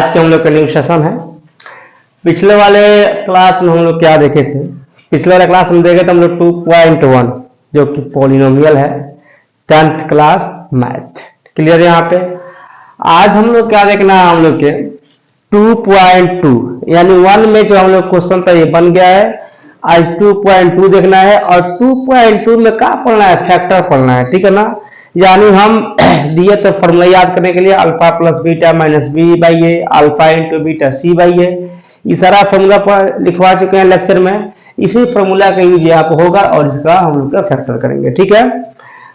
आज के हम लोग का न्यू सेशन है। पिछले वाले क्लास में हम लोग क्या देखे थे? पिछले वाले क्लास में देखे थे हम लोग 2.1 जो कि पॉलिनोमियल है, 10th क्लास मैथ। क्लियर है यहाँ पे? आज हम लोग क्या देखना है, हम लोग के 2.2 यानी 1 में जो हम लोग क्वेश्चन था ये बन गया है। आज 2.2 देखना है और 2.2 में क्या पढ़ना है? फैक्टर पढ़ना है, ठीक है ना। यानी हम दिए तो फॉर्मूला याद करने के लिए alpha plus beta minus b by a, alpha into beta c by a, ये सारा फॉर्मूला पर लिखवा चुके हैं लेक्चर में। इसी फॉर्मूला का यूज यहाँ पे होगा और इसका हम लोग का फैक्टर करेंगे, ठीक है।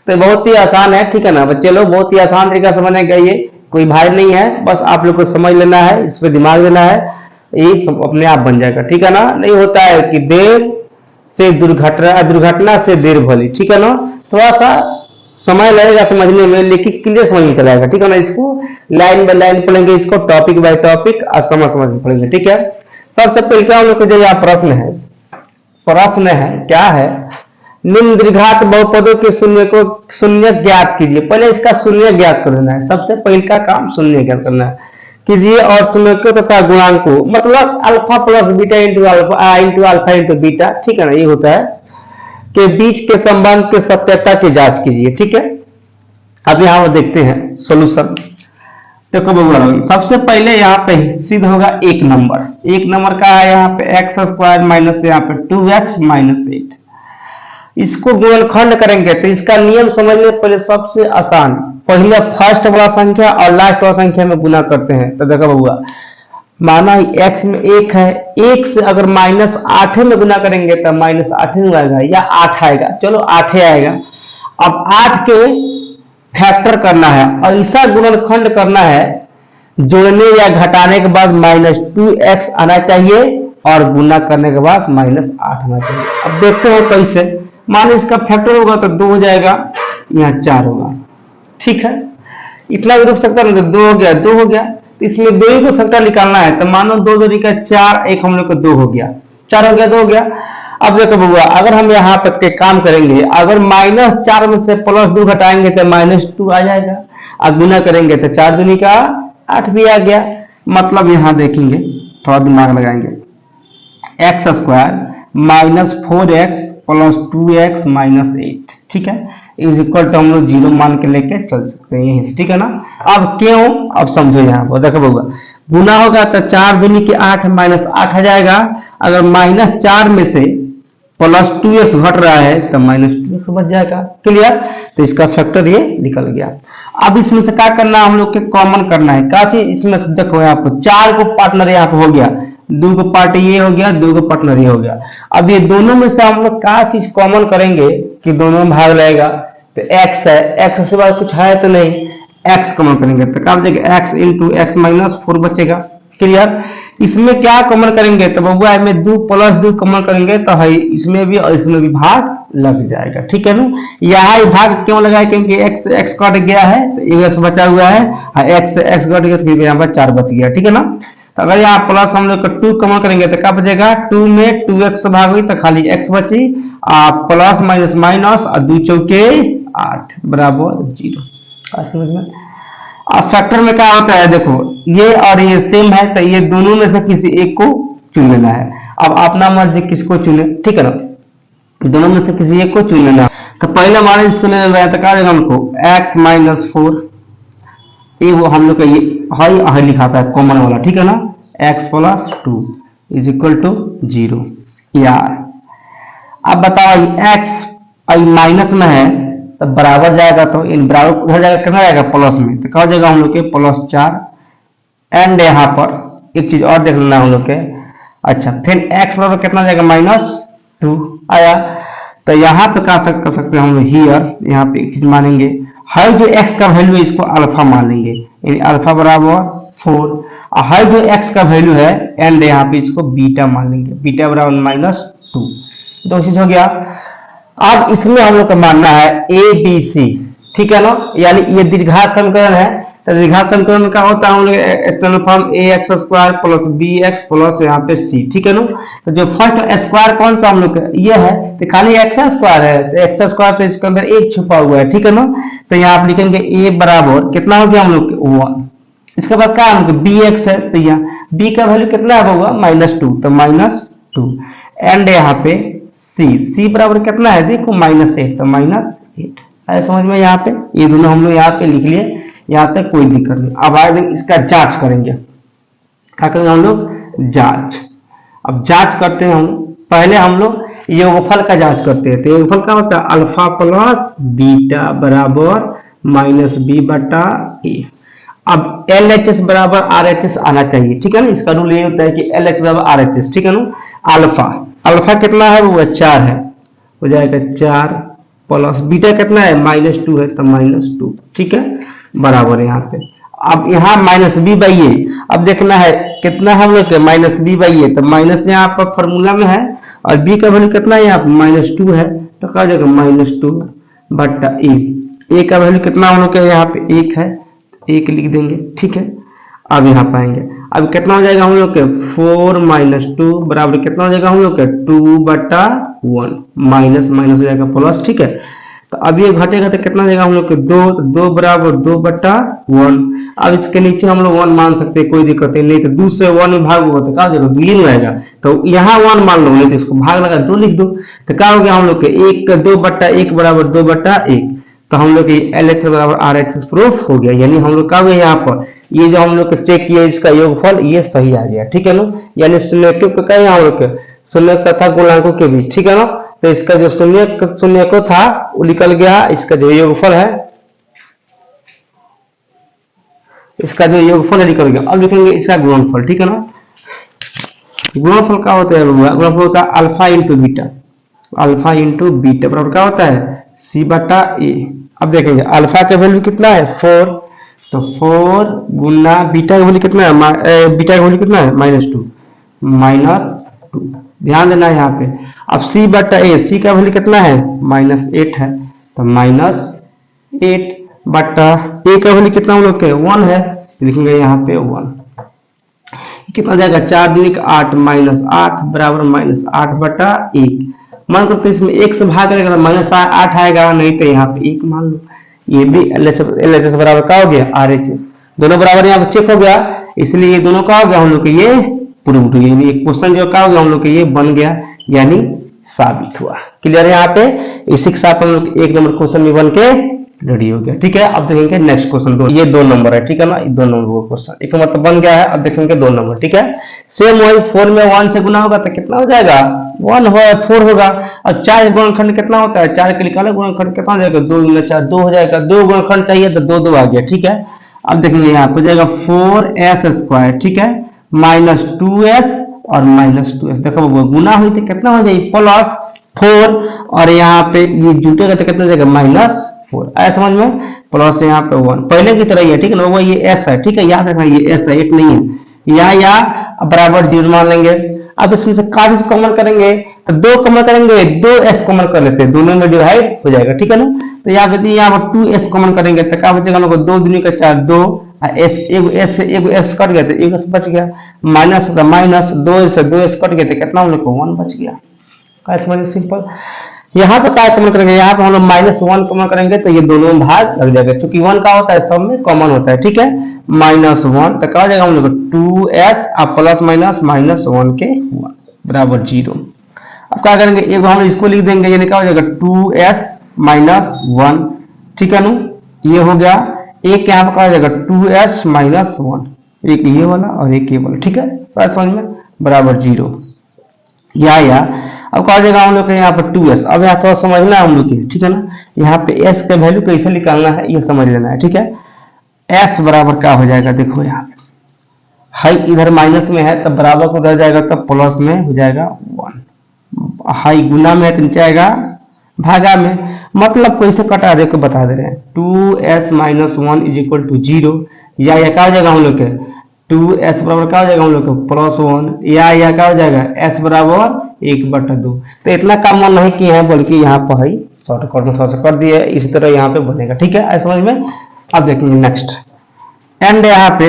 तो बहुत ही आसान है, ठीक है ना बच्चे लोग, बहुत ही आसान तरीका से बनेगा, ये कोई भारी नहीं है, बस आप लोग को समझ लेना है, इस पर दिमाग देना है, ये अपने आप बन जाएगा, ठीक है ना। नहीं होता है कि देर से दुर्घटना से देर भली, ठीक है ना। थोड़ा सा समय लगेगा समझने में, लेकिन क्लियर समझ में चलाएगा, ठीक है ना। इसको लाइन बाय लाइन पढ़ेंगे, इसको टॉपिक बाय टॉपिक और समझ पढ़ेंगे, ठीक है। सबसे पहले हम लोग को जो यहाँ प्रश्न है क्या है? निम्न द्विघात बहुपदों के शून्य ज्ञात कीजिए। पहले इसका शून्य ज्ञात करना है, सबसे पहले का काम शून्य ज्ञात करना है कीजिए और शून्य तथा गुणांक को, मतलब alpha plus beta into alpha into beta, ठीक है ना, ये होता है के बीच के संबंध के सत्यता की जांच कीजिए, ठीक है। अब यहाँ पर देखते हैं सॉल्यूशन। देखो सबसे पहले यहाँ पे सिद्ध होगा एक नंबर का है यहाँ पे एक्स स्क्वायर माइनस यहाँ पे 2x माइनस 8। इसको गुणनखंड करेंगे तो इसका नियम समझने पहले सबसे आसान, पहले फर्स्ट वाला संख्या और लास्ट वाला संख्या में गुना करते हैं। तो देखो बउआ, माना x में 1 है, 1 से अगर -8 में गुना करेंगे तो -8 आएगा या 8 आएगा, चलो 8 आएगा। अब 8 के फैक्टर करना है और ऐसा गुणनखंड करना है, जोड़ने या घटाने के बाद -2x आना चाहिए और गुना करने के बाद -8 आना चाहिए। अब देखते हो कैसे। मान इसका फैक्टर होगा तो 2 हो जाएगा, यहाँ 4 होगा, ठीक है। इतना भी रुक सकता है, 2 हो गया, 2 हो गया। इसमें 2 ही को फैक्टर निकालना है, तो मानो 2 2 का 4, एक हम लोग का 2 हो गया, 4 हो गया, 2 हो गया। अब देखो बउआ, अगर हम यहाँ पर के काम करेंगे, अगर -4 में से +2 घटाएंगे तो -2 आ जाएगा, और गुना करेंगे तो 4 दूनी का 8 भी आ गया। मतलब यहाँ देखेंगे, थोड़ा दिमाग लगाएंगे, x square -4x plus 2x minus 8, ठीक है, इज इक्वल टू हम लोग 0 मान के लेके चल सकते हैं यहीं से, ठीक है ना। अब क्यों, अब समझो यहाँ पर देखो बउआ, गुना होगा तो 4 दूनी की 8 -8 आ जाएगा। अगर -4 में से +2x घट रहा है तो -2x बच जाएगा, क्लियर। तो इसका फैक्टर ये निकल गया। अब इसमें से क्या करना है, हम लोग के कॉमन करना है। क्या चीज इसमें से देखो, यहाँ पर 4 को पार्टनर यहाँ पे हो गया, 2 को पार्ट ये हो गया, 2 को पार्टनर ये हो गया। अब ये दोनों में से हम लोग क्या चीज कॉमन करेंगे कि दोनों में भाग लगेगा, तो x है, x के बाद कुछ है तो नहीं, x कॉमन करेंगे तो क्या बचेगा, x इंटू x माइनस 4 बचेगा, क्लियर। इसमें क्या कॉमन करेंगे तो बउआ में 2 + 2 कॉमन करेंगे तो है इसमें भी और इसमें भी भाग लग जाएगा, ठीक है ना। यहाँ भाग क्यों लगा है, क्योंकि x कट गया है तो x बचा हुआ है, x कट गया तो यहाँ पर 4 बच गया, ठीक है ना। तो अगर यहाँ प्लस हम लोग 2 कॉमन करेंगे तो क्या बचेगा, 2 में 2x भाग हुई तो खाली x बची, प्लस माइनस माइनस और 2 चौके 8 बराबर 0। समझ में। अब फैक्टर में क्या होता है, देखो ये और ये सेम है तो ये दोनों में से किसी एक को चुन लेना है। अब अपना मर्जी किसको चुने, ठीक है ना, दोनों में से किसी एक को चुन लेना। तो पहले हमारे इसको ले रहे हैं तो क्या देगा हमको, x माइनस 4, ये वो हम लोग का ये हाई लिखा था कॉमन वाला, ठीक है ना, x plus 2 is equal to 0 यार। अब बताओ x माइनस में है तो बराबर जाएगा, तो इन बराबर उधर जाएगा, कितना जाएगा प्लस में, तो क्या हो जाएगा हम लोग के +4। एंड यहाँ पर एक चीज और देख लेना हम लोग के, अच्छा फिर x बराबर कितना जाएगा -2 आया। तो यहाँ पे क्या कर सकते हैं हम लोग, हियर यहाँ पे एक चीज मानेंगे, हर जो x का वैल्यू है इसको अल्फा मान लेंगे, यानी अल्फा बराबर 4, और हर जो x का वैल्यू है एंड यहाँ पे इसको बीटा मान लेंगे, बीटा बराबर -2। दो चीज हो गया। अब इसमें हम लोग का मानना है a b c, ठीक है ना, यानी ये दीर्घात समीकरण है। तो दीर्घात समीकरण में क्या होता है, हम लोग external form ax square plus bx plus यहाँ पे c, ठीक है ना। तो जो फर्स्ट स्क्वायर कौन सा हम लोग का ये है, तो खाली एक्स स्क्वायर है, तो एक्स स्क्वायर तो इसके अंदर एक छुपा हुआ है, ठीक है ना। तो यहाँ आप लिखेंगे a बराबर कितना हो गया हम लोग 1, इसके बाद क्या है बी एक्स है, तो यहाँ बी का वैल्यू कितना है होगा -2, तो -2 एंड यहाँ पे सी बराबर कितना है देखो -8, तो -8 है समझ में। यहाँ पे ये दोनों हम लोग यहाँ पे लिख लिए, यहाँ तक कोई दिक्कत नहीं। अब आगे इसका जांच करेंगे, क्या करेंगे हम लोग जांच। अब जांच करते हैं हम, पहले हम लोग योगफल का जांच करते हैं। तो योगफल क्या होता है अल्फा प्लस बीटा बराबर -b बटा ए। अब LHS बराबर RHS आना चाहिए, ठीक है ना। इसका रूल ये होता है कि LH बराबर RHS, ठीक है ना। अल्फा कितना है वो 4 है, हो जाएगा 4 प्लस बीटा कितना है -2 है, तो -2, ठीक है बराबर यहाँ पे। अब यहाँ -b/a, अब देखना है कितना हम लोग -b/a, तो माइनस यहाँ पर फॉर्मूला में है और b का वैल्यू कितना है यहाँ पे -2 है, तो क्या हो जाएगा -2 बटा a का वैल्यू कितना हम लोग यहाँ पे 1 है, 1 लिख देंगे, ठीक है। अब यहाँ पाएंगे अब कितना हो जाएगा हम लोग के 4 - 2 बराबर कितना हो जाएगा हम लोग के 2/1 माइनस माइनस हो जाएगा प्लस, ठीक है। तो अब ये घटेगा तो कितना हो जाएगा हम लोग के 2 बराबर 2/1। अब इसके नीचे हम लोग 1 मान सकते हैं, कोई दिक्कत नहीं तो 2 से 1 में भाग होगा तो क्या हो जाएगा 2 रहेगा, तो यहाँ 1 मान लो, नहीं तो इसको भाग लगा 2 लिख दो, तो क्या हो गया हम लोग के 2/1 बराबर 2/1। तो हम लोग LHS बराबर RHS प्रूफ हो गया, यानी हम लोग क्या हुआ यहाँ पर ये जो हम लोग चेक किया इसका योगफल ये सही आ गया, ठीक है ना। यानी शून्यकों का क्या है हम लोग शून्य तथा गुणांकों के बीच, ठीक है ना। तो इसका जो शून्य को था वो निकल गया, इसका जो योगफल है निकल गया। अब लिखेंगे इसका गुणनफल, ठीक है ना। गुणनफल क्या होता है, गुणनफल होता है अल्फा इंटू बीटा बराबर क्या होता है c बटा ए। अब देखेंगे अल्फा का वैल्यू कितना है 4, तो 4 गुना बीटा का वैल्यू कितना है -2 ध्यान देना है यहाँ पे। अब c बटा ए, c का वैल्यू कितना है -8 है, तो -8 बटा ए का वैल्यू कितना हम लोग के 1 है, लिखेंगे यहाँ पे 1। कितना जाएगा 4 दूनी 8 -8 बराबर -8 बटा 1। मान करते इसमें 1 से भाग करेगा तो -8 आएगा, नहीं तो यहाँ पे 1 मान लो। ये भी LHS बराबर क्या हो गया RHS, दोनों बराबर यहाँ पे चेक हो गया, इसलिए ये दोनों का हो गया हम लोग के ये प्रूव्ड, यानी एक क्वेश्चन जो क्या हो गया हम लोग के ये बन गया, यानी साबित हुआ। क्लियर है यहाँ पे, इसी के साथ हम लोग 1 नंबर क्वेश्चन भी बन के रेडी हो गया, ठीक है। अब देखेंगे नेक्स्ट क्वेश्चन, ये 2 नंबर है, ठीक है ना, 2 नंबर का क्वेश्चन, एक मतलब बन गया है। अब देखेंगे 2 नंबर, ठीक है। सेम वही 4 में 1 से गुना होगा तो कितना हो जाएगा 1 होगा 4 होगा, और 4 गुणनखंड कितना होता है 4 के निकाले गुणनखंड कितना हो जाएगा 2 गुना 4 2 हो जाएगा, 2 गुणनखंड चाहिए तो 2 आ गया, ठीक है। अब देखेंगे यहाँ पे जाएगा 4s², ठीक है, -2s और -2s, देखो गुना हुई तो कितना हो जाएगी +4, और यहाँ पे ये जुटेगा तो कितना हो जाएगा -4, आया समझ में, प्लस यहाँ पे 1 पहले की तरह ही है, ठीक है ना, वो ये s है, ठीक है, याद रखना ये s है, 1 नहीं है, या बराबर 0 मान लेंगे। अब इसमें से कागज कॉमन करेंगे तो 2 कॉमन करेंगे, 2s कॉमन कर लेते हैं, दोनों में डिवाइड हो जाएगा, ठीक है ना। तो यहाँ पे यहाँ पर 2s कॉमन करेंगे तो क्या बचेगा हम लोग 2 दूनी का 4 2, s एगो s से एगो s कट गया तो एगो s बच गया, माइनस होगा माइनस 2 से 2s कट गया तो कितना हम लोग को 1 बच गया, कैसे सिंपल। यहाँ पे क्या कॉमन करेंगे, यहाँ पे हम लोग -1 कॉमन करेंगे तो ये दोनों में भाग लग जाएगा, क्योंकि 1 का होता है सब में कॉमन होता है, ठीक है। -1 तो क्या हो जाएगा हम लोग 2s अब प्लस माइनस -1 के 1 बराबर 0। अब क्या करेंगे एक हम इसको लिख देंगे, यानी क्या हो जाएगा 2s - 1, ठीक है ना, ये हो गया। एक यहाँ पे क्या हो जाएगा 2s - 1, एक ये वाला और एक ये वाला, ठीक है, समझ में बराबर 0 या अब क्या हो जाएगा हम लोग के यहाँ पर 2s। अब यहाँ थोड़ा समझना है हम लोग की, ठीक है ना, यहाँ पे s का वैल्यू कैसे निकालना है ये समझ लेना है, ठीक है। s बराबर क्या हो जाएगा देखो यहाँ पे हाई इधर माइनस में है तब बराबर को उधर जाएगा तब प्लस में हो जाएगा 1, हाई गुना में है तो नीचे आएगा भागा में, मतलब कैसे कटा दे को बता दे रहे हैं। 2s - 1 = 0, या क्या हो जाएगा हम लोग के 2s बराबर क्या हो जाएगा हम लोग के +1, या क्या हो जाएगा s बराबर 1/2। तो इतना काम नहीं किए हैं, बल्कि यहाँ पर ही शॉर्टकट में थोड़ा सा कर दिए, इसी तरह यहाँ पे बनेगा, ठीक है, ऐसा समझ में। अब देखेंगे नेक्स्ट एंड, यहाँ पे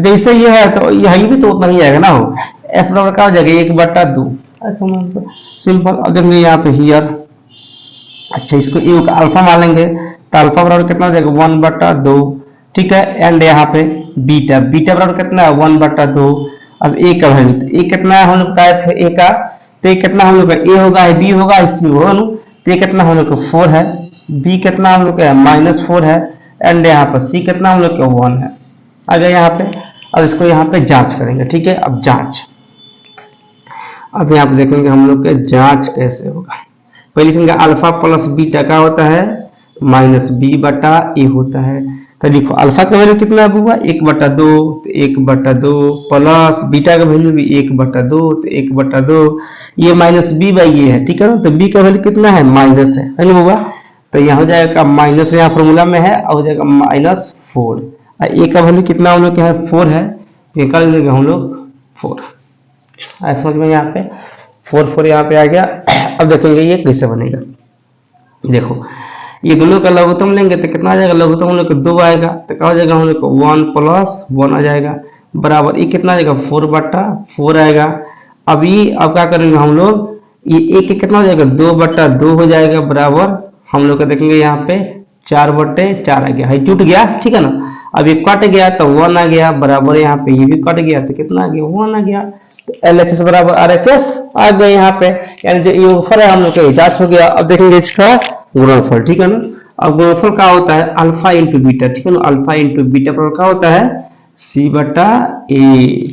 जैसे ये है तो यही भी तो उतना ही आएगा ना, हो s बराबर क्या हो जाएगा 1/2, ऐसा सिंपल। अब देखेंगे यहाँ पे हियर, अच्छा इसको u का अल्फा मान लेंगे तो अल्फा बराबर कितना हो जाएगा 1/2, ठीक है। एंड यहाँ पे बीटा, बीटा बराबर कितना है 1/2। अब ए का वैल्यू, तो ए कितना है हम लोग का थे ए का, तो ए कितना हम लोग का ए होगा, बी होगा, सी होगा ना, तो ए कितना हम लोग का 4 है, बी कितना हम लोग का -4 है, एंड यहाँ पर सी कितना हम लोग का 1 है। आ गया यहाँ पे। अब इसको यहाँ पे जांच करेंगे, ठीक है। अब जांच, अब यहाँ पे देखेंगे हम लोग के जांच कैसे होगा। पहले लिखेंगे अल्फा प्लस बीटा का होता है -b/a होता है। तो देखो अल्फा का वैल्यू कितना हुआ 1/2, तो 1/2 प्लस बीटा का वैल्यू भी 1/2, तो 1/2 ये -b/a है, ठीक है ना। तो b का वैल्यू कितना है माइनस है ना हुआ। तो यहाँ हो जाएगा माइनस, यहाँ फॉर्मूला में है, और हो जाएगा -4। ए का वैल्यू कितना हम लोग के है 4 है, निकाल देंगे हम लोग 4। समझ में यहाँ पे 4 यहाँ पे आ गया। अब देखेंगे ये कैसे बनेगा। देखो ये दोनों का लघुत्तम लेंगे तो कितना आ जाएगा, लघुत्तम हम लोग का 2 आएगा, तो क्या हो जाएगा हम लोग को 1 + 1 आ जाएगा, बराबर ये कितना आ जाएगा 4/4 आएगा। अब क्या करेंगे हम लोग, ये एक कितना हो जाएगा 2/2 हो जाएगा, बराबर हम लोग का देखेंगे यहाँ पे 4/4 आ गया है, टूट गया, ठीक है ना। अब ये कट गया तो 1 आ गया, बराबर यहाँ पे ये भी कट गया तो कितना आ गया 1 आ गया। तो LHS बराबर RHS आ गया यहाँ पे, यानी जो योगफल है हम लोग का जांच हो गया। अब देखेंगे इसका गुणनफल, ठीक है ना। अब गुणनफल क्या होता है अल्फा इंटू बीटा, ठीक है ना। अल्फा इंटू बीटा पर क्या होता है C/A,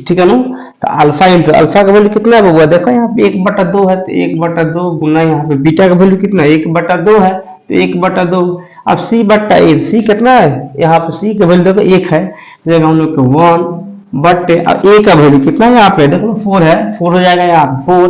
ठीक है ना। तो अल्फा इंटू अल्फा का वैल्यू कितना हुआ, देखो यहाँ पे 1/2 है, तो 1/2 गुना यहाँ पे बीटा का वैल्यू कितना 1/2 है, तो 1/2। अब C/A, सी कितना है यहाँ पे, सी का वैल्यू देखो 1 है, तो हम लोग 1/, अब ए का वैल्यू कितना है यहाँ पे देखो 4 है, 4 हो जाएगा यहाँ पे 4।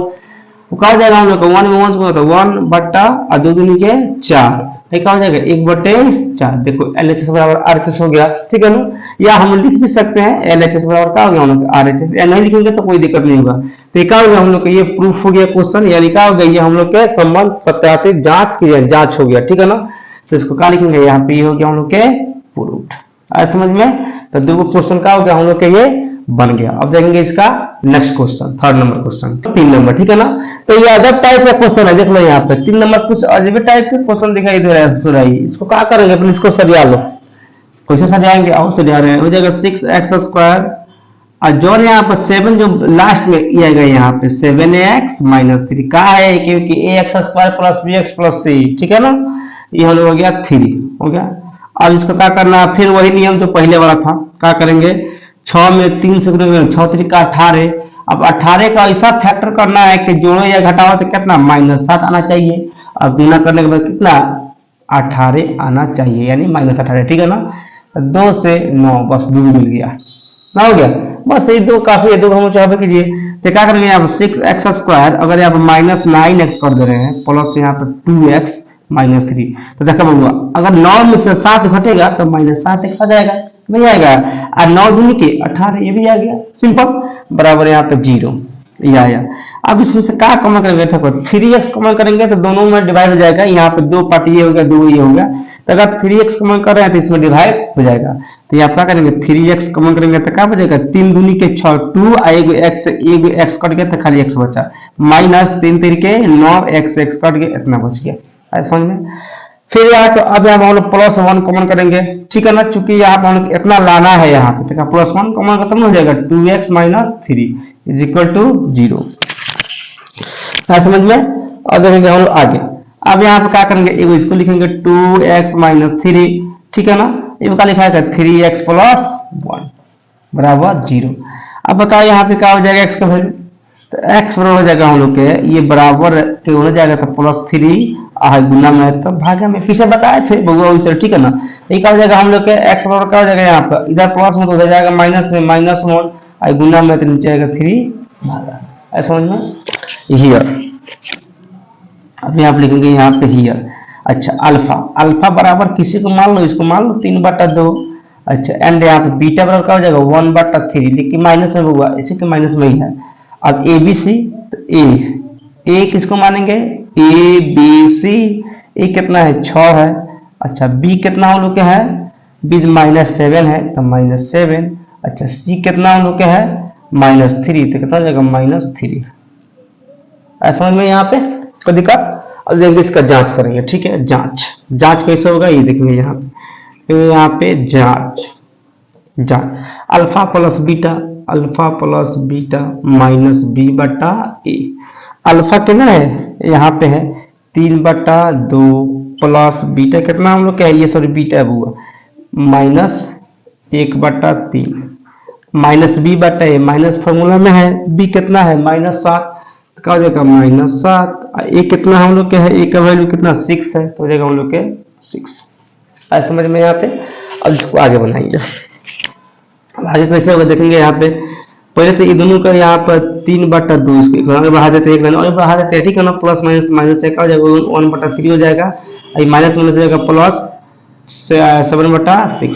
तो क्या हो जाएगा हम लोग 1 में 1 से तो 1/2 2 के 4, क्या हो जाएगा 1/4। देखो LHS बराबर RHS हो गया, ठीक है ना। या हम लिख भी सकते हैं LHS बराबर क्या हो गया हम लोग RHS, या नहीं लिखेंगे तो कोई दिक्कत नहीं होगा। तो क्या हो गया हम लोग का ये प्रूफ हो गया क्वेश्चन, यानी क्या हो गया ये हम लोग के संबंध सत्यापित जांच हो गया, ठीक है ना। तो इसको क्या लिखेंगे यहाँ पे, ये हो गया हम लोग के प्रूफ। आया समझ में। तो दो क्वेश्चन का हो गया हम लोग के ये बन गया। अब देखेंगे इसका next question, 3rd number question, 3 number, ठीक है ना। तो ये अदब टाइप का क्वेश्चन है, देख लो यहाँ पे 3 नंबर कुछ अजब टाइप के क्वेश्चन दिखाई दे रहा है। सुराई इसको क्या करेंगे अपने, इसको सरिया लो, कैसे सरियाएंगे और सरिया रहे हैं। हो जाएगा 6x² और जो यहाँ पर 7 जो लास्ट में ये आएगा यहाँ पे 7x - 3 का है, क्योंकि ax² + bx + c, ठीक है ना। ये हम लोग हो गया 3 हो गया। अब इसको क्या करना है, फिर वही नियम जो पहले वाला था, क्या करेंगे 6 में 3 से 6 3 का 18। अब 18 का ऐसा फैक्टर करना है कि जोड़ो या घटाओ तो कितना -7 आना चाहिए, और गुना करने के बाद कितना 18 आना चाहिए, यानी -18, ठीक है ना। 2 से 9 बस 2 मिल गया ना, हो गया बस ये 2 काफी है, 2 हम चाहे कीजिए। तो क्या करेंगे यहाँ पर 6x², अगर यहाँ पर -9x कर दे रहे हैं, प्लस यहाँ पर 2x -3, तो देखा बउआ अगर 9 में से 7 घटेगा तो -7x आ जाएगा, नहीं आएगा। और 9 दूनी के 18, ये भी आ गया, सिंपल, बराबर यहाँ पे 0 ये आया। अब इसमें से क्या कॉमन करेंगे, देखो 3x कॉमन करेंगे तो दोनों में डिवाइड हो जाएगा, यहाँ पे 2 पार्ट ये हो गया 2 ये हो गया। तो अगर 3x कॉमन कर रहे हैं तो इसमें डिवाइड हो जाएगा। तो यहाँ क्या करेंगे 3x कॉमन करेंगे तो क्या बचेगा 3 दूनी के 6 2, एगो x कट गया तो खाली x बचा, -3 3 के 9x कट गया, इतना बच गया, समझ में। फिर यहाँ तो अब यहाँ हम लोग +1 कॉमन करेंगे, ठीक है ना, चूंकि यहाँ पे हम लोग इतना लाना है यहाँ पे, तो +1 कॉमन खत्म हो जाएगा 2x - 3 = 0, समझ में। अब देखेंगे हम लोग आगे। अब यहाँ पे क्या करेंगे, एगो इसको लिखेंगे 2x - 3, ठीक है ना। ये क्या लिखा है 3x + 1 बराबर 0। अब बताओ यहाँ पे क्या हो जाएगा x का वैल्यू, तो x बराबर हो जाएगा हम लोग के ये बराबर के हो जाएगा तो +3 गुना में तो भागा में, पीछे बताए थे बउआ उधर, ठीक है ना। ये क्या हो जाएगा हम लोग के x बराबर क्या हो जाएगा यहाँ पर, इधर प्लस में तो हो जाएगा माइनस में -1 गुना में तो नीचे आएगा 3 भागा, ऐसा समझ में। हियर अभी आप लिखेंगे यहाँ पे हियर। अच्छा अल्फा बराबर किसी को मान लो, इसको मान लो 3/2। अच्छा एंड यहाँ पे बीटा बराबर क्या हो जाएगा 1/3, लेकिन माइनस में हुआ, इसी के माइनस में ही है। अब ABC, तो ए किसको मानेंगे ABC, ए कितना है 6 है। अच्छा बी कितना हम लोग के है, बी -7 है तो -7। अच्छा सी कितना हम लोग के है -3, तो कितना हो जाएगा -3, ऐसा समझ में यहाँ पे कोई दिक्कत। अब देखेंगे इसका जांच करेंगे, ठीक है। जांच कैसे होगा ये देखेंगे यहाँ पे, तो यहाँ पे जांच alpha plus beta minus B बटा ए। अल्फा कितना है यहाँ पे है 3/2 प्लस बीटा कितना हम लोग क्या है ये सॉरी बीटा हुआ माइनस 1/3 माइनस बी बटा ए। माइनस फॉर्मूला में है बी कितना है -7 क्या हो जाएगा -7। ए कितना हम लोग के है ए का वैल्यू कितना 6 है तो हो जाएगा हम लोग के 6। आज समझ में यहाँ पे। अब इसको आगे बनाएंगे। आगे कैसे होगा देखेंगे यहाँ पे। पहले तो ये दोनों का यहाँ पर 3/2 इसको आगे बढ़ा देते हैं और बढ़ा देते हैं ठीक है ना। प्लस माइनस से क्या हो जाएगा 1/3 हो जाएगा। ये माइनस हो जाएगा प्लस 7/6।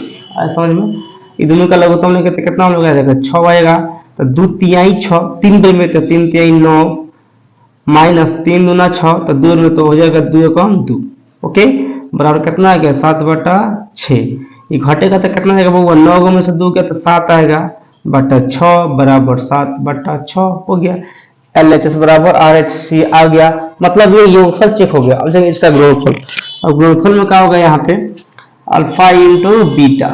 समझ में ये दोनों का लघुत्तम लेंगे तो कितना हम लोग आ जाएगा 6 आएगा। तो 2 तिहाई 6 3 बार में तो 3 तिहाई 9 माइनस 3 दूना 6 तो 2 में तो हो जाएगा 2 कम 2 ओके बराबर कितना आ गया 7/6। ये घटेगा तो कितना आएगा बउआ 9 में से 2 गया तो 7 आएगा बटा 6 बराबर 7/6 हो गया। LHS बराबर RH आ गया। मतलब ये योगफल चेक हो गया। अब देखिए इसका गुणनफल। अब गुणनफल में क्या होगा यहाँ पे अल्फा इंटू बीटा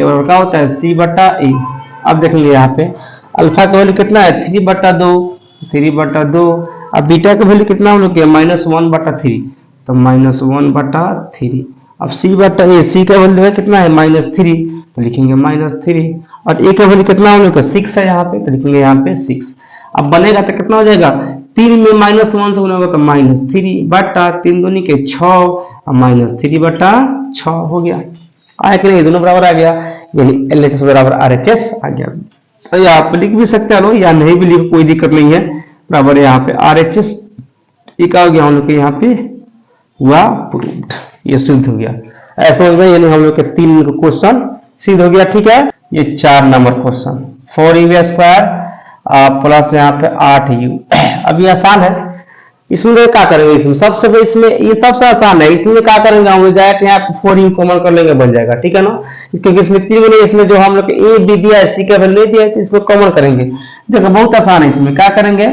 बराबर क्या होता है C/A। अब देखेंगे यहाँ पे अल्फा का वैल्यू कितना है 3/2। अब बीटा का वैल्यू कितना हम लोग -1/3 तो -1/3। अब C का वैल्यू है कितना है -3 तो लिखेंगे -3 और ए का वैल्यू कितना हम लोग का 6 है यहाँ पे तो लिखेंगे यहाँ पे 6। अब बनेगा तो कितना हो जाएगा 3 में -1 से गुना होगा तो -3 बटा 3 दूनी के 6 और -3/6 हो गया। आया कि नहीं दोनों बराबर आ गया यानी LHS बराबर RHS आ गया। तो यहाँ पे लिख भी सकते हो या नहीं भी लिख कोई दिक्कत नहीं है बराबर यहाँ पे RHS एक आ गया हम लोग के यहाँ पे हुआ प्रूव्ड ये सिद्ध हो गया। ऐसा हो गया यानी हम लोग के 3 क्वेश्चन सिद्ध हो गया। ठीक है ये 4 नंबर क्वेश्चन 4u² प्लस यहाँ पे 8u। अब ये आसान है इसमें क्या करेंगे इसमें सबसे पहले इसमें ये सबसे आसान है। इसमें क्या करेंगे हम डायरेक्ट यहाँ पे 4u कॉमन कर लेंगे बन जाएगा ठीक है ना। क्योंकि इसमें 3 बने इसमें जो हम लोग ए बी दिया है सी का वैल्यू दिया है इसमें कॉमन करेंगे। देखो बहुत आसान है इसमें क्या करेंगे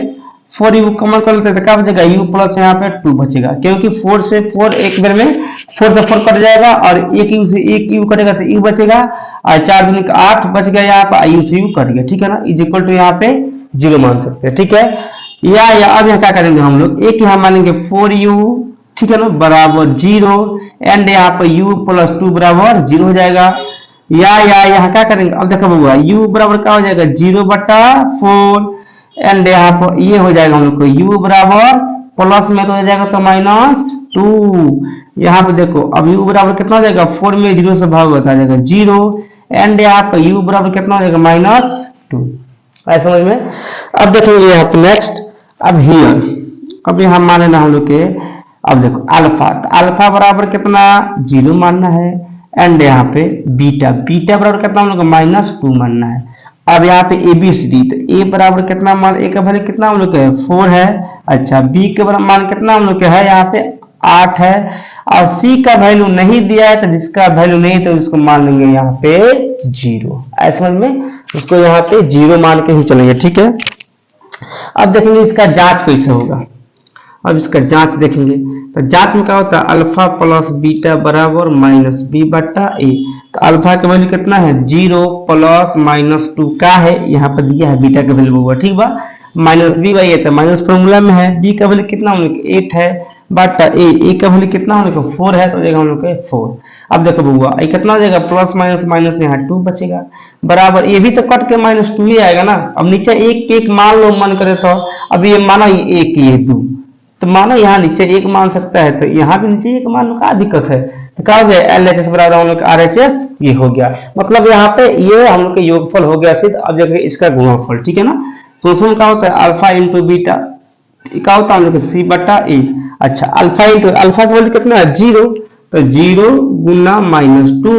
4u कॉमन कर लेते हैं तो क्या बचेगा u प्लस यहाँ पे 2 बचेगा क्योंकि 4 से 4 एक बार में 4 से 4 कट जाएगा और एक u से एक u कटेगा तो u बचेगा और 4 दूनी का 8 बच गया यहाँ पे u से u कट गया ठीक है ना इज इक्वल टू यहाँ पे 0 मान सकते हैं ठीक है। या अब यहाँ क्या करेंगे हम लोग एक यहाँ मानेंगे 4u ठीक है ना बराबर 0 एंड यहाँ पे u प्लस 2 बराबर 0 हो जाएगा। या यहाँ क्या करेंगे अब देखो हुआ u बराबर क्या हो जाएगा 0/4 एंड यहाँ पर ये हो जाएगा हम लोग को u बराबर प्लस में तो हो जाएगा तो -2। यहाँ पे देखो अब u बराबर कितना हो जाएगा 4 में 0 से भाग बता जाएगा 0 एंड यहाँ पे u बराबर कितना हो जाएगा -2। ऐसा समझ में। अब देखेंगे यहाँ पे नेक्स्ट अब हियर अब यहाँ माने ना हम लोग के अब देखो अल्फा बराबर कितना 0 मानना है एंड यहाँ पे बीटा बराबर कितना हम लोग -2 मानना है। अब यहाँ पे ABCD तो ए बराबर कितना मान ए का वैल्यू कितना हम लोग का है 4 है। अच्छा बी के बराबर मान कितना हम लोग का है यहाँ पे 8 है और सी का वैल्यू नहीं दिया है तो जिसका वैल्यू नहीं तो उसको मान लेंगे यहाँ पे 0। ऐसा समझ में उसको यहाँ पे 0 मान के ही चलेंगे ठीक है। अब देखेंगे इसका जांच कैसे होगा। अब इसका जांच देखेंगे तो जांच में क्या होता है अल्फा प्लस बीटा बराबर -b/a। तो अल्फा का वैल्यू कितना है 0 प्लस -2 का है यहाँ पर दिया है बीटा का वैल्यू होगा ठीक बा -b/a तो माइनस फॉर्मूला में है। b का वैल्यू कितना हम लोग 8 है बटा a का वैल्यू कितना हम लोग 4 है तो हम लोग 4। अब देखो बउआ ये कितना हो जाएगा प्लस माइनस यहाँ 2 बचेगा बराबर ये भी तो कट के -2 ही आएगा ना। अब नीचे एक मान लो मन करे तो अब ये माना एक ये 2 तो मानो यहाँ नीचे 1 मान सकता है तो यहाँ भी नीचे 1 मान लो क्या दिक्कत है तो क्या हो गया LHS बराबर हम लोग RHS ये हो गया। मतलब यहाँ पे ये हम लोग के योगफल हो गया सिद्ध। अब देखिए इसका गुणनफल ठीक है ना। तो उसमें क्या होता है अल्फा इंटू बीटा क्या होता है हम लोग C/A। अच्छा अल्फा का वैल्यू कितना है 0 तो 0 गुना -2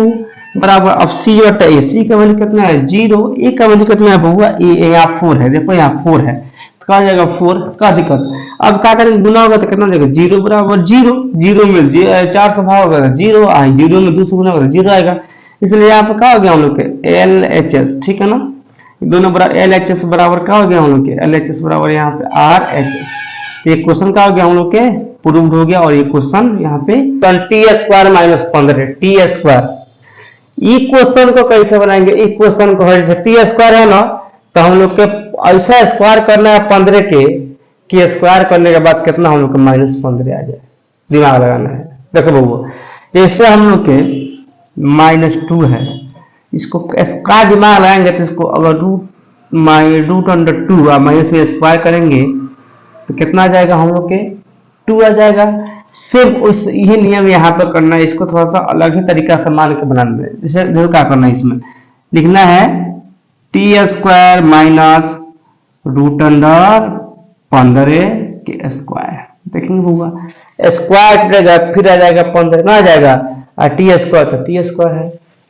बराबर अब C/A। C का वैल्यू कितना है 0 a का वैल्यू कितना है बहुआ यहाँ 4 है देखो यहाँ 4 है तो क्या जाएगा 4 का दिक्कत। अब क्या करेंगे गुना होगा तो कितना जाएगा 0 बराबर 0 में 4 से भाग होगा 0 0 में 2 से गुना होगा 0 आएगा। इसलिए यहाँ पे क्या हो गया हम लोग के LHS ठीक है ना दोनों बराबर LHS बराबर क्या हो गया हम लोग के LHS बराबर यहाँ पे RHS। तो ये क्वेश्चन क्या हो गया हम लोग के प्रूव्ड हो गया और ये क्वेश्चन यहाँ पे 20² - 15 t²। इक्वेशन को कैसे बनाएंगे, इक्वेशन को जैसे टी स्क्वायर है ना, तो हम लोग के ऐसा स्क्वायर करना है 15 के कि स्क्वायर करने के बाद कितना हम लोग को -15 आ जाए, दिमाग लगाना है। देखो बबू, जैसे हम लोग के -2 है, इसको स्क्वायर दिमाग लगाएंगे तो इसको अगर √2 माइनस में स्क्वायर करेंगे तो कितना आ जाएगा हम लोग के 2 आ जाएगा। सिर्फ उस यही नियम यहाँ पर करना है, इसको थोड़ा सा अलग ही तरीका से मान के बनाना है। जैसे देखो क्या करना है, इसमें लिखना है t² माइनस √15 के स्क्वायर। देखेंगे होगा स्क्वायर करेगा फिर आ जाएगा 15 ना आ जाएगा, और t² तो t² है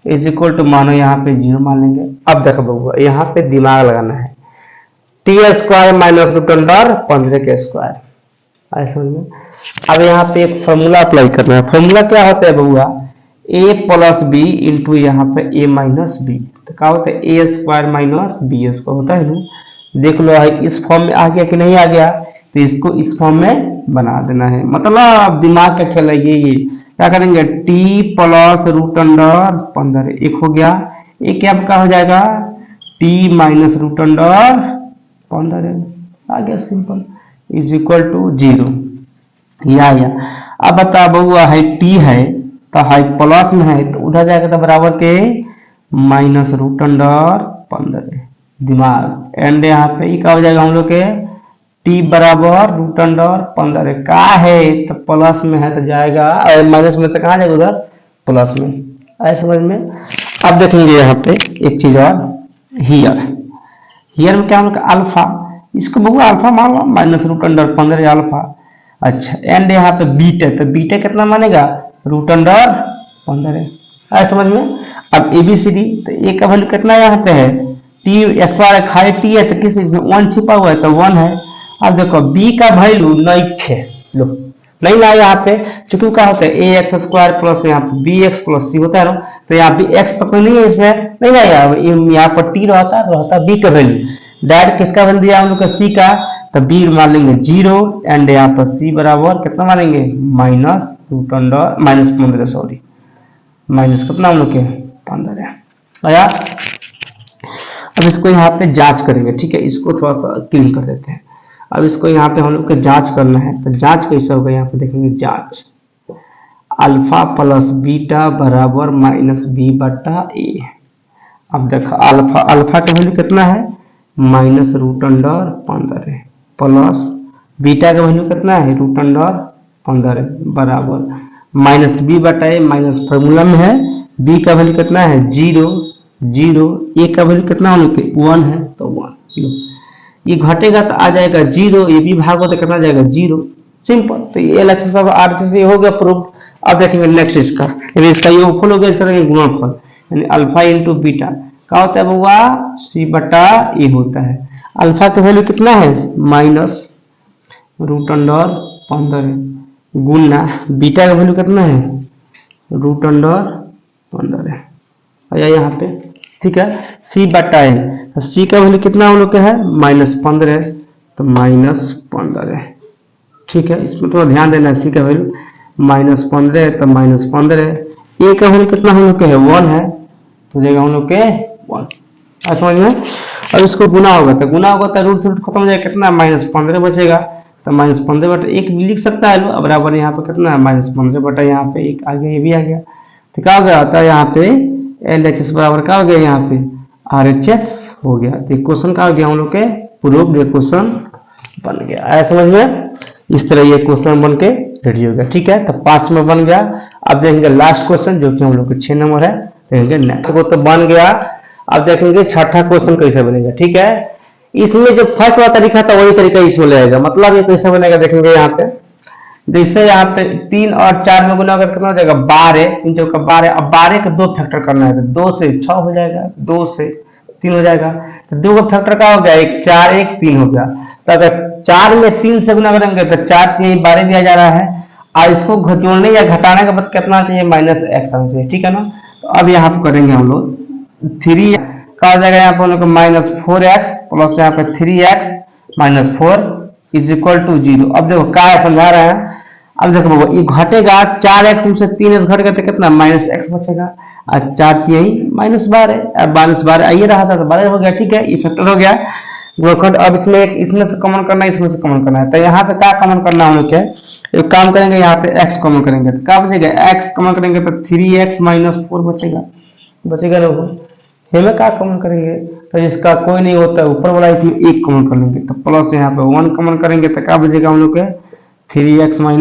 इज इक्वल टू मानो यहाँ पे 0 मान लेंगे। अब देखो बबुआ यहाँ पे दिमाग लगाना है, t² माइनस √15 के स्क्वायर समझ में। अब यहाँ पे एक फॉर्मूला अप्लाई करना है। फॉर्मूला क्या होता है बबुआ, a प्लस बी इंटू यहाँ पे a माइनस बी, तो क्या होता है a² माइनस b² होता है ना। देख लो इस फॉर्म में आ गया कि नहीं आ गया, तो इसको इस फॉर्म में बना देना है। मतलब दिमाग का खेल है ये क्या करेंगे, t प्लस √15 एक हो गया, एक क्या हो जाएगा t माइनस √15 आ गया, सिंपल इज इक्वल टू 0 या। अब बता बउआ है t है तो है प्लस में है तो उधर जाएगा तो बराबर के -√15 दिमाग एंड यहाँ पे क्या हो जाएगा हम लोग के t बराबर √15 का है तो प्लस में है तो जाएगा, और माइनस में तो कहाँ जाएगा उधर प्लस में, आए समझ में। अब देखेंगे यहाँ पे एक चीज और, हियर में क्या हम लोग अल्फा, इसको बहु अल्फा मान लो -√15 अल्फा। अच्छा एंड यहाँ पे बीटा, तो बीटा कितना मानेगा √15, आए समझ में। अब ABCD, तो ए का वैल्यू कितना यहाँ पे है t² खाली t है तो किस 1 छिपा हुआ है तो 1 है। अब देखो b का वैल्यू नहीं है, लो नहीं ना यहाँ पे, चूंकि क्या होता है ax² प्लस यहाँ पे bx प्लस c होता है ना, तो यहाँ पे x तो कोई नहीं है इसमें, नहीं ना यहाँ पर t रहता है b का वैल्यू। डायरेक्ट किसका वैल्यू दिया हम लोग c का, तो b मान लेंगे 0 एंड यहाँ पर c बराबर कितना मानेंगे -15 सॉरी माइनस कितना हम लोग के 15 आया। अब इसको यहाँ पे जांच करेंगे, ठीक है, इसको थोड़ा सा क्लीन कर देते हैं। अब इसको यहाँ पे हम लोग को जांच करना है, तो जांच कैसे होगा यहाँ पे देखेंगे, जांच अल्फा प्लस बीटा बराबर -b/a। अब देखो अल्फा का वैल्यू कितना है -√15 प्लस बीटा का वैल्यू कितना है √15 बराबर -b/a माइनस फॉर्मूला में है b का वैल्यू कितना है 0 a का वैल्यू कितना हम लोग के 1 है तो 1, ये घटेगा तो आ जाएगा 0, ये भी भागो तो कितना जाएगा 0, सिंपल। तो ये LHS आर ये हो गया प्रूफ। अब देखेंगे नेक्स्ट इसका, इसका योगफल हो गया, इसका गुणनफल यानी अल्फा इंटू बीटा क्या होता है बउआ c/a होता है। अल्फा का वैल्यू कितना है -√15 गुना बीटा का वैल्यू कितना है √15 आया यहाँ पे, ठीक है। c/a, c का वैल्यू कितना हम लोग का है -15 तो -15, ठीक है, इसमें थोड़ा ध्यान देना है। c का वैल्यू -15 तो -15, a का वैल्यू कितना हम लोग के है 1 है तो जाएगा हम लोग के 1, समझ में। और इसको गुना होगा तो रूट से रूट खत्म हो जाएगा, कितना -15 बचेगा तो -15/1 भी लिख सकता है लो, बराबर यहाँ पे कितना -15 यहाँ पे 1 आ गया, ये भी आ गया, तो क्या हो गया था यहाँ पे LHS बराबर क्या हो गया यहाँ पे RHS हो गया। तो क्वेश्चन का हो गया हम लोग के प्रूफ, क्वेश्चन बन गया, आया समझ में। इस तरह ये क्वेश्चन बन के रेडी हो गया, ठीक है, तो 5 में बन गया। अब देखेंगे लास्ट क्वेश्चन जो कि हम लोग के 6 नंबर है, देखेंगे नेक्स्ट को तो बन गया। अब देखेंगे छठा क्वेश्चन कैसे बनेगा, ठीक है। इसमें जो फर्स्ट वाला तरीका था वही तरीका इसमें लगेगा, मतलब ये कैसे बनेगा देखेंगे यहाँ पे, जैसे यहाँ पे 3 और 4 में गुना करके कितना हो जाएगा 12, 3 चौका 12। अब 12 का 2 फैक्टर करना है तो 2 से 6 हो जाएगा, 2 से 3 हो जाएगा, तो 2 का फैक्टर क्या हो गया 1 4 1 3 हो गया। तो अगर 4 में 3 से गुना करेंगे तो 4 3 12 दिया जा रहा है, और इसको जोड़ने या घटाने के बाद कितना चाहिए -x आना चाहिए, ठीक है ना। तो अब यहाँ पे करेंगे हम लोग 3 का हो जाएगा यहाँ पे हम लोग -4x प्लस यहाँ पे 3x -4 इज इक्वल टू 0। अब देखो क्या समझा रहे हैं, अब देखो बाबा ये घटेगा 4x में से 3x घट गया तो कितना -x बचेगा और 4 यही -12 अब -12 आइए रहा था तो 12 हो गया। ठीक है, ये फैक्टर हो गया गुणनखंड। अब इसमें से कॉमन करना है, इसमें से कॉमन करना है, तो यहाँ पे क्या कॉमन करना है हम लोग क्या एक काम करेंगे, यहाँ पे x कॉमन करेंगे तो क्या बचेगा x कॉमन करेंगे तो 3x - 4 बचेगा लोगों। हमें क्या कॉमन करेंगे तो जिसका कोई नहीं होता है ऊपर वाला इसमें 1 कॉमन कर लेंगे तो प्लस यहाँ पे 1 कॉमन करेंगे तो क्या बचेगा हम लोग के 3x - 4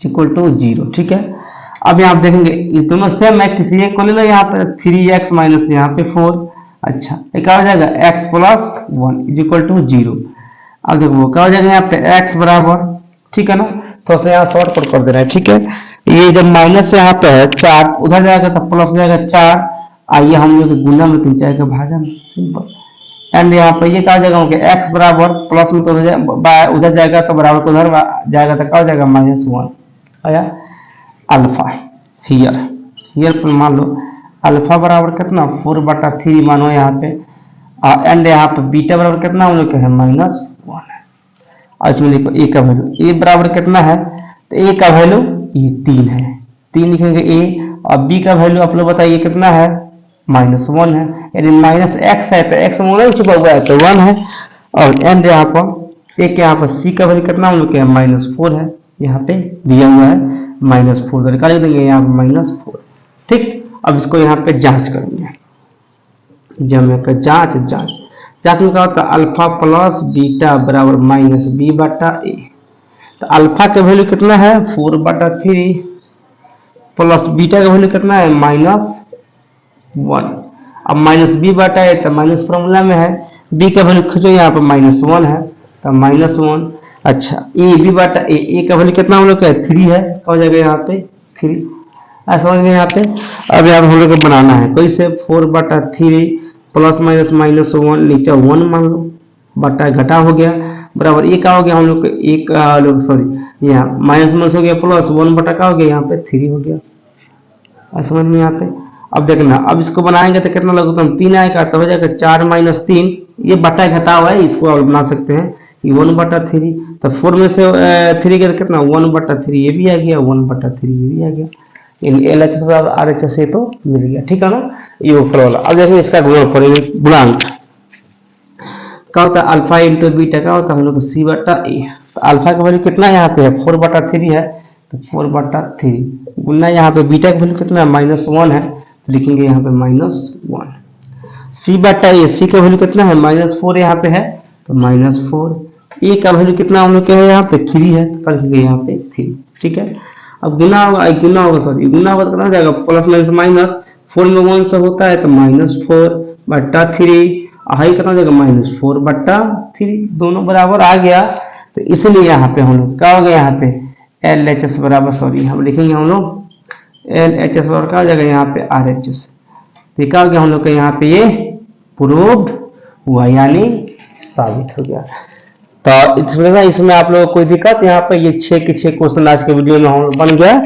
= 0। ठीक है, अब यहाँ देखेंगे इस दोनों सेम है, किसी एक को ले लो यहाँ पे 3x - यहाँ पे 4। अच्छा ये क्या हो जाएगा x + 1 = 0। अब देखो क्या हो जाएगा यहाँ पे x बराबर, ठीक है ना, तो से यहाँ शॉर्ट कट कर दे रहा है। ठीक है, ये जब माइनस यहाँ पे है 4 उधर जाएगा तो प्लस हो जाएगा 4, आइए हम लोग गुना में 3 4 का भागा में सिंपल। एंड यहाँ पे ये क्या हो जाएगा कि x बराबर प्लस में तो उधर जाएगा तो बराबर को उधर जाएगा तो क्या हो जाएगा -1 आया। अल्फा हियर पर मान लो अल्फा बराबर कितना 4/3 मानो यहाँ पे, एंड यहाँ पे बीटा बराबर कितना हम लोग के है -1 है। और इसमें देखो ए का वैल्यू, ए बराबर कितना है तो ए का वैल्यू ये 3 है, 3 लिखेंगे ए, और बी का वैल्यू आप लोग बताइए कितना है -1 है, यानी -x है तो x में छुपा हुआ है तो 1 है। और एंड यहाँ पर एक यहाँ पर सी का वैल्यू कितना हम लोग के -4 है, यहाँ पे दिया हुआ है -4 तो निकाल देंगे यहाँ पे -4। ठीक, अब इसको यहाँ पे जांच करेंगे, जांच में क्या होता है अल्फा प्लस बीटा बराबर -b/a। तो अल्फा का वैल्यू कितना है 4/3 प्लस बीटा का वैल्यू कितना है -1। अब -b/a तो माइनस फॉर्मूला में है, b का वैल्यू खींचो यहाँ पे -1 है तो -1। अच्छा a का वैल्यू कितना हम लोग का 3 है, हो जाएगा यहाँ पे 3 समझ में यहाँ पे। अब यहाँ हम लोग को बनाना है कैसे 4/3 प्लस माइनस -1 नीचे 1 मान लो बटा घटा हो गया बराबर ये क्या हो गया हम लोग को एक लोग सॉरी यहाँ माइनस हो गया प्लस 1 बटा का हो गया यहाँ पे 3 हो गया समझ में यहाँ पे। अब देखना अब इसको बनाएंगे तो कितना लगेगा 3 आएगा तो हो जाएगा 4 - 3 ये बटा घटा हुआ है इसको आप बना सकते हैं कि 1/3 तो 4 में से 3 का कितना 1/3 ये भी आ गया 1/3 ये भी आ गया LHS बराबर RHS से तो मिल गया। ठीक है ना, ये ऊपर वाला। अब देखो इसका गुणांक क्या होता है अल्फा इंटू बीटा का होता है हम लोग C/A। तो अल्फा का वैल्यू कितना यहाँ पे है 4/3 है तो 4/3 गुना यहाँ पे बीटा का वैल्यू कितना है -1 है तो लिखेंगे यहाँ पे -1 C/A। C का वैल्यू कितना है -4 यहाँ पे है तो -4। ए का वैल्यू कितना हम लोग के है यहाँ पे 3 है तो लिखेंगे यहाँ पे 3। ठीक है, अब गुना होगा गुना कितना हो जाएगा प्लस माइनस 4 में 1 से होता है तो -4/3 हाई कितना हो जाएगा -4/3 दोनों बराबर आ गया। तो इसलिए यहाँ पे हम लोग क्या हो गया यहाँ पे LHS बराबर सॉरी हम लिखेंगे हम लोग LHS बराबर क्या हो जाएगा यहाँ पे RHS। तो क्या हो गया हम लोग का यहाँ पे ये प्रूव्ड हुआ यानी साबित हो गया। तो इसमें आप लोगों को कोई दिक्कत यहाँ पे ये 6 के 6 क्वेश्चन आज के वीडियो में हम बन गया।